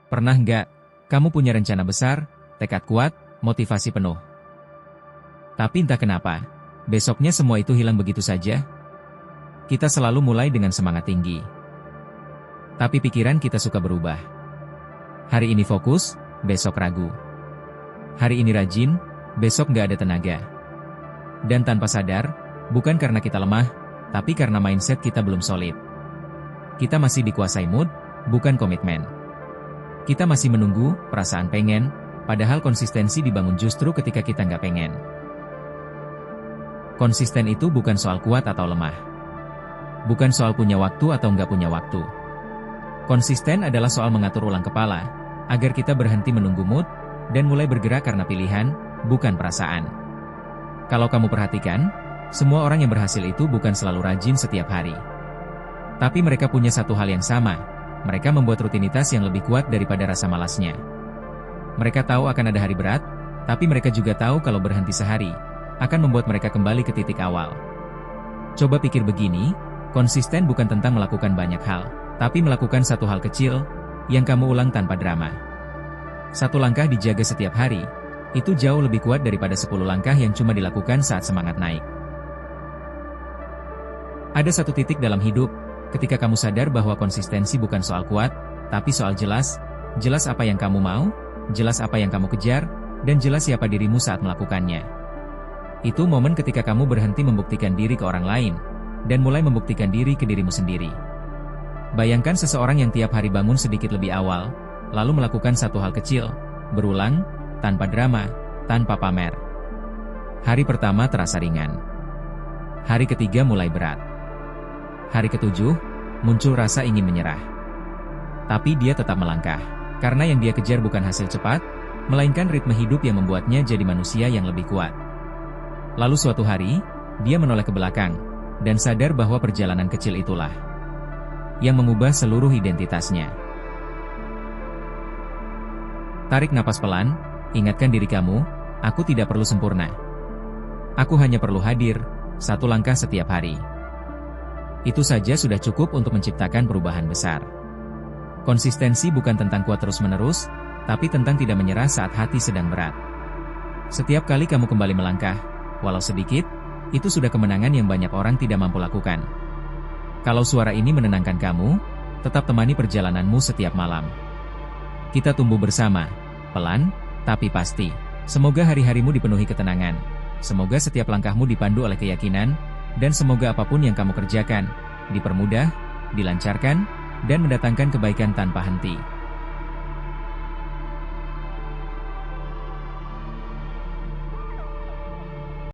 Pernah nggak, kamu punya rencana besar, tekad kuat, motivasi penuh. Tapi entah kenapa, besoknya semua itu hilang begitu saja. Kita selalu mulai dengan semangat tinggi. Tapi pikiran kita suka berubah. Hari ini fokus, besok ragu. Hari ini rajin, besok nggak ada tenaga. Dan tanpa sadar, bukan karena kita lemah, tapi karena mindset kita belum solid. Kita masih dikuasai mood, bukan komitmen. Kita masih menunggu, perasaan pengen, padahal konsistensi dibangun justru ketika kita nggak pengen. Konsisten itu bukan soal kuat atau lemah. Bukan soal punya waktu atau nggak punya waktu. Konsisten adalah soal mengatur ulang kepala, agar kita berhenti menunggu mood, dan mulai bergerak karena pilihan, bukan perasaan. Kalau kamu perhatikan, semua orang yang berhasil itu bukan selalu rajin setiap hari. Tapi mereka punya satu hal yang sama. Mereka membuat rutinitas yang lebih kuat daripada rasa malasnya. Mereka tahu akan ada hari berat, tapi mereka juga tahu kalau berhenti sehari, akan membuat mereka kembali ke titik awal. Coba pikir begini, konsisten bukan tentang melakukan banyak hal, tapi melakukan satu hal kecil, yang kamu ulang tanpa drama. Satu langkah dijaga setiap hari, itu jauh lebih kuat daripada 10 langkah yang cuma dilakukan saat semangat naik. Ada satu titik dalam hidup, ketika kamu sadar bahwa konsistensi bukan soal kuat, tapi soal jelas apa yang kamu mau, jelas apa yang kamu kejar, dan jelas siapa dirimu saat melakukannya. Itu momen ketika kamu berhenti membuktikan diri ke orang lain, dan mulai membuktikan diri ke dirimu sendiri. Bayangkan seseorang yang tiap hari bangun sedikit lebih awal, lalu melakukan satu hal kecil, berulang, tanpa drama, tanpa pamer. Hari pertama terasa ringan. Hari ketiga mulai berat. Hari ketujuh, muncul rasa ingin menyerah. Tapi dia tetap melangkah, karena yang dia kejar bukan hasil cepat, melainkan ritme hidup yang membuatnya jadi manusia yang lebih kuat. Lalu suatu hari, dia menoleh ke belakang, dan sadar bahwa perjalanan kecil itulah yang mengubah seluruh identitasnya. Tarik napas pelan, ingatkan diri kamu, aku tidak perlu sempurna. Aku hanya perlu hadir, satu langkah setiap hari. Itu saja sudah cukup untuk menciptakan perubahan besar. Konsistensi bukan tentang kuat terus-menerus, tapi tentang tidak menyerah saat hati sedang berat. Setiap kali kamu kembali melangkah, walau sedikit, itu sudah kemenangan yang banyak orang tidak mampu lakukan. Kalau suara ini menenangkan kamu, tetap temani perjalananmu setiap malam. Kita tumbuh bersama, pelan, tapi pasti. Semoga hari-harimu dipenuhi ketenangan. Semoga setiap langkahmu dipandu oleh keyakinan, dan semoga apapun yang kamu kerjakan, dipermudah, dilancarkan, dan mendatangkan kebaikan tanpa henti.